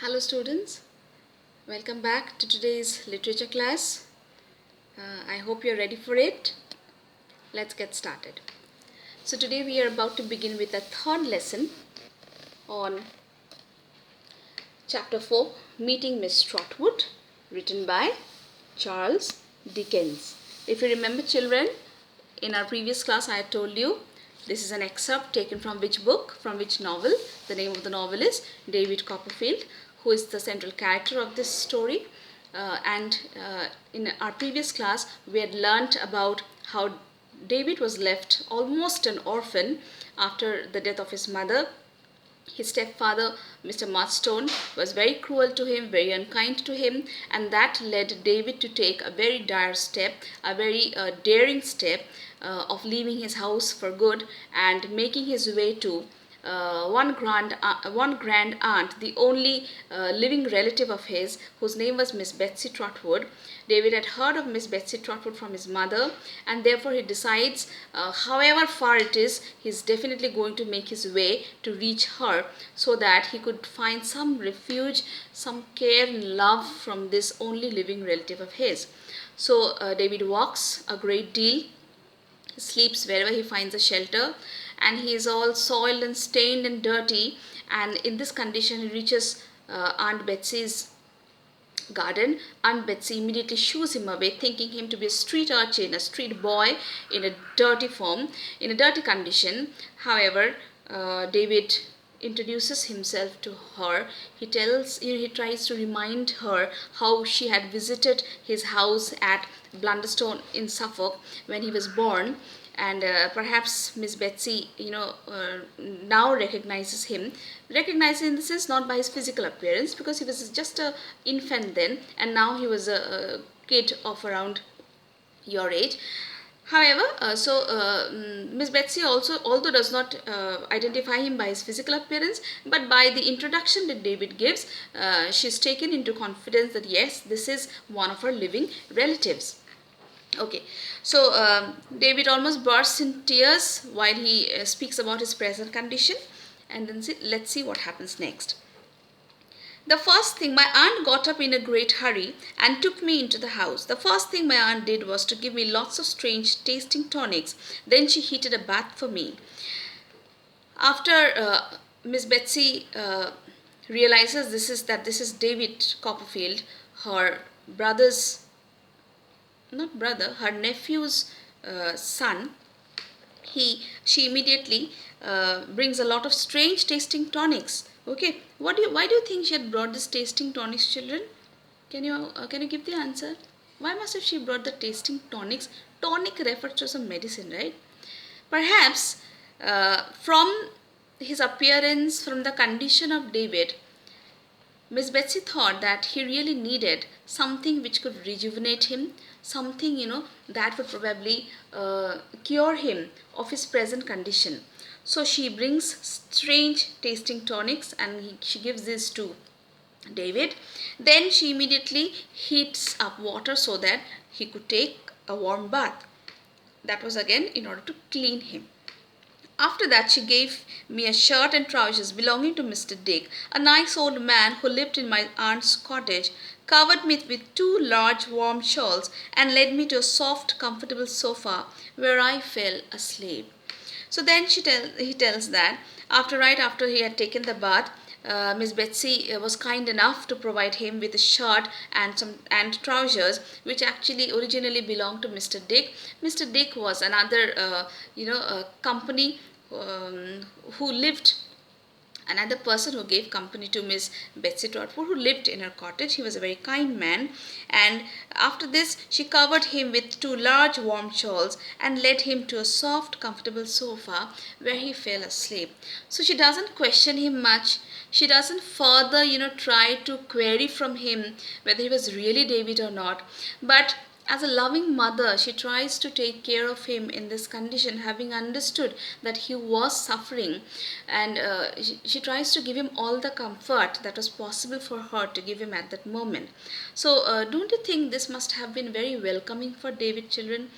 Hello students, welcome back to today's literature class. I hope you're ready for it. Let's get started. So today we are about to begin with a third lesson on chapter 4, Meeting Miss Trotwood, written by Charles Dickens. If you remember children, in our previous class I had told you this is an excerpt taken from which book, from which novel. The name of the novel is David Copperfield, who is the central character of this story. In our previous class, we had learnt about how David was left almost an orphan after the death of his mother. His stepfather, Mr. Murdstone, was very cruel to him, very unkind to him, and that led David to take a very dire step, a very daring step of leaving his house for good and making his way to one grand aunt, the only living relative of his, whose name was Miss Betsy Trotwood. David had heard of Miss Betsy Trotwood from his mother, and therefore he decides, however far it is, he's definitely going to make his way to reach her so that he could find some refuge, some care and love from this only living relative of his. So David walks a great deal, sleeps wherever he finds a shelter, and he is all soiled and stained and dirty, and in this condition he reaches Aunt Betsy's garden. Aunt Betsy immediately shoos him away, thinking him to be a street urchin, a street boy in a dirty form, in a dirty condition. However, David introduces himself to her. He tries to remind her how she had visited his house at Blunderstone in Suffolk when he was born, and perhaps Miss Betsy, now recognizes him. Recognizes in the sense not by his physical appearance, because he was just a infant then, and now he was a kid of around your age. However, Miss Betsy also, although does not identify him by his physical appearance, but by the introduction that David gives, she's taken into confidence that yes, this is one of her living relatives. Okay, so David almost bursts in tears while he speaks about his present condition, and then let's see what happens next. The first thing, my aunt got up in a great hurry and took me into the house. The first thing my aunt did was to give me lots of strange tasting tonics. Then she heated a bath for me. After Miss Betsy realizes this is David Copperfield, her brother's, not brother, her nephew's son, she immediately brings a lot of strange tasting tonics. Okay, why do you think she had brought this tasting tonics, children? Can you give the answer? Why must have she brought the tasting tonics? Tonic refers to some medicine, right? Perhaps from his appearance, from the condition of David, Miss Betsy thought that he really needed something which could rejuvenate him, something that would probably cure him of his present condition. So she brings strange tasting tonics and she gives this to David. Then she immediately heats up water so that he could take a warm bath. That was again in order to clean him. After that, she gave me a shirt and trousers belonging to Mr. Dick, a nice old man who lived in my aunt's cottage, covered me with two large warm shawls, and led me to a soft, comfortable sofa where I fell asleep. So then he tells that right after he had taken the bath, Miss Betsy was kind enough to provide him with a shirt and trousers, which actually originally belonged to Mr. Dick. Mr. Dick was another company who lived. Another person who gave company to Miss Betsy Trotwood, who lived in her cottage. He was a very kind man, and after this she covered him with two large warm shawls and led him to a soft, comfortable sofa where he fell asleep. So she doesn't question him much. She doesn't further, try to query from him whether he was really David or not. But as a loving mother, she tries to take care of him in this condition, having understood that he was suffering, and she tries to give him all the comfort that was possible for her to give him at that moment. So, don't you think this must have been very welcoming for David, children?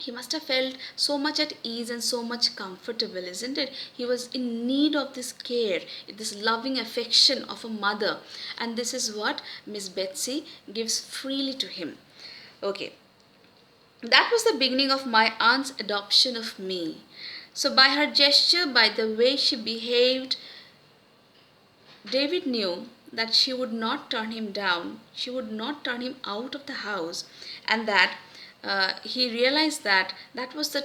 He must have felt so much at ease and so much comfortable, isn't it? He was in need of this care, this loving affection of a mother, and this is what Miss Betsy gives freely to him. Okay, that was the beginning of my aunt's adoption of me. So, by her gesture, by the way she behaved, David knew that she would not turn him down, she would not turn him out of the house, and that he realized that that was the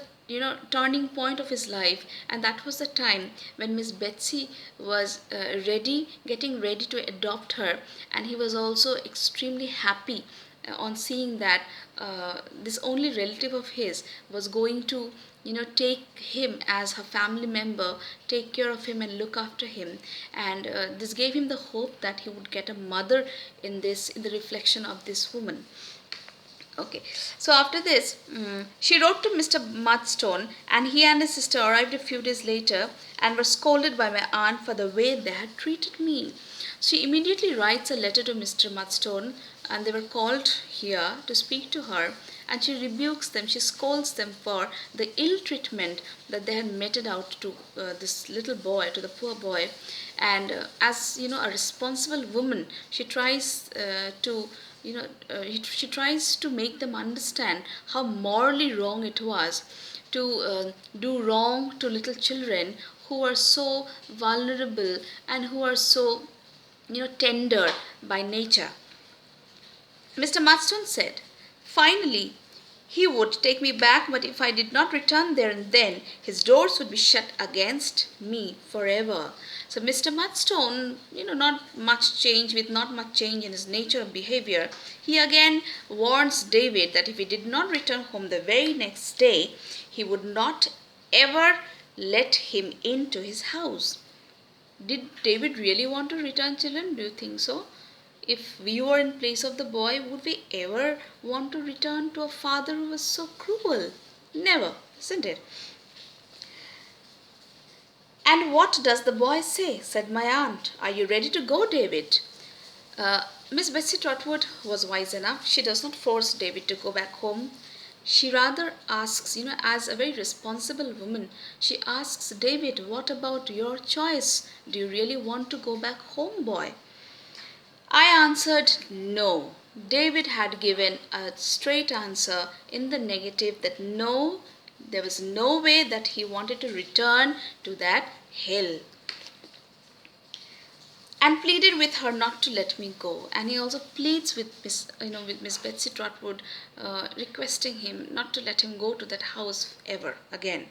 turning point of his life, and that was the time when Miss Betsy was getting ready to adopt her, and he was also extremely happy on seeing that this only relative of his was going to take him as her family member, take care of him and look after him, and this gave him the hope that he would get a mother in the reflection of this woman. Okay, so after this, she wrote to Mr. Murdstone, and he and his sister arrived a few days later and were scolded by my aunt for the way they had treated me. She immediately writes a letter to Mr. Murdstone, and they were called here to speak to her, and she rebukes them, she scolds them for the ill treatment that they had meted out to this little boy, to the poor boy. And as a responsible woman, she tries to she tries to make them understand how morally wrong it was to do wrong to little children who are so vulnerable and who are so tender by nature. Mr. Murdstone said, finally, he would take me back, but if I did not return there and then, his doors would be shut against me forever. So Mr. Murdstone, not much change in his nature of behavior, he again warns David that if he did not return home the very next day, he would not ever let him into his house. Did David really want to return, children? Do you think so? If we were in place of the boy, would we ever want to return to a father who was so cruel? Never, isn't it? And what does the boy say? Said my aunt. Are you ready to go, David? Miss Betsy Trotwood was wise enough. She does not force David to go back home. She rather asks, as a very responsible woman, she asks David, what about your choice? Do you really want to go back home, boy? I answered no. David had given a straight answer in the negative that no, there was no way that he wanted to return to that hill, and pleaded with her not to let me go. And he also pleads with Miss Betsy Trotwood, requesting him not to let him go to that house ever again.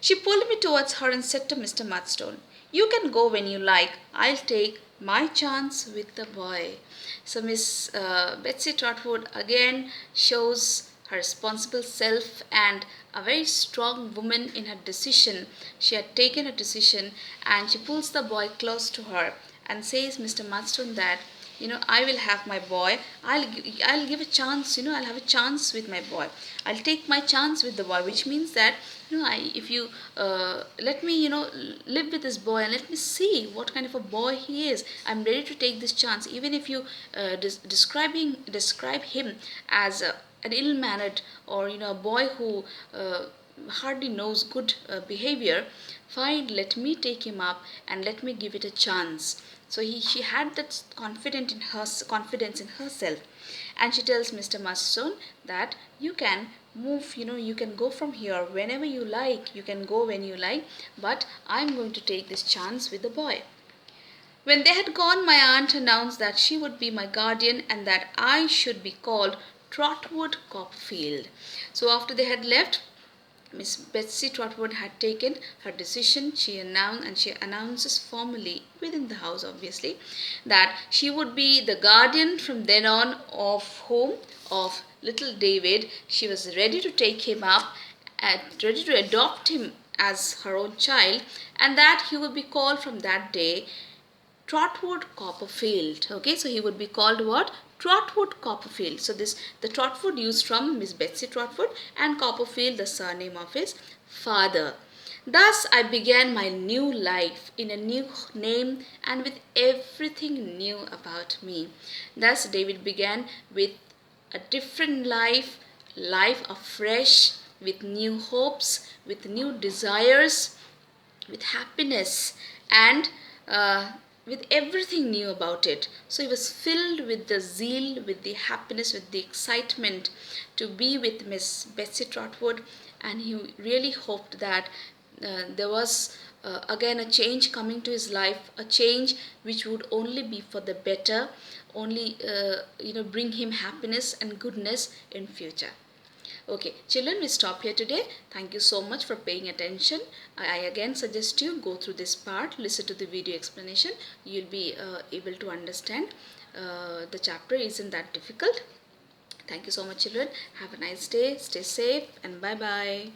She pulled me towards her and said to Mr. Murdstone, you can go when you like. I'll take my chance with the boy. So Miss Betsy Trotwood again shows her responsible self and a very strong woman in her decision. She had taken a decision, and she pulls the boy close to her and says, Mr. Murdstone, that I will have my boy. I'll give a chance. I'll have a chance with my boy. I'll take my chance with the boy, which means that if you let me live with this boy and let me see what kind of a boy he is. I'm ready to take this chance, even if you describe him as an ill-mannered or a boy who hardly knows good behavior. Fine, let me take him up and let me give it a chance. So she had that confidence in herself, and she tells Mr. Murdstone that you can move, you can go from here whenever you like, you can go when you like, but I'm going to take this chance with the boy. When they had gone, my aunt announced that she would be my guardian and that I should be called Trotwood Copperfield. So after they had left, Miss Betsy Trotwood had taken her decision. She announces formally within the house, obviously, that she would be the guardian from then on of home of little David. She was ready to take him up and ready to adopt him as her own child, and that he would be called from that day Trotwood Copperfield. Okay, so he would be called what? Trotwood Copperfield. So the Trotwood used from Miss Betsy Trotwood, and Copperfield the surname of his father. Thus I began my new life in a new name and with everything new about me. Thus David began with a different life afresh, with new hopes, with new desires, with happiness, and with everything new about it. So he was filled with the zeal, with the happiness, with the excitement to be with Miss Betsy Trotwood, and he really hoped that there was again a change coming to his life, a change which would only be for the better, only bring him happiness and goodness in future. Okay, children, we stop here today. Thank you so much for paying attention. I again suggest you go through this part, listen to the video explanation. You'll be able to understand. The chapter isn't that difficult. Thank you so much, children. Have a nice day. Stay safe and bye-bye.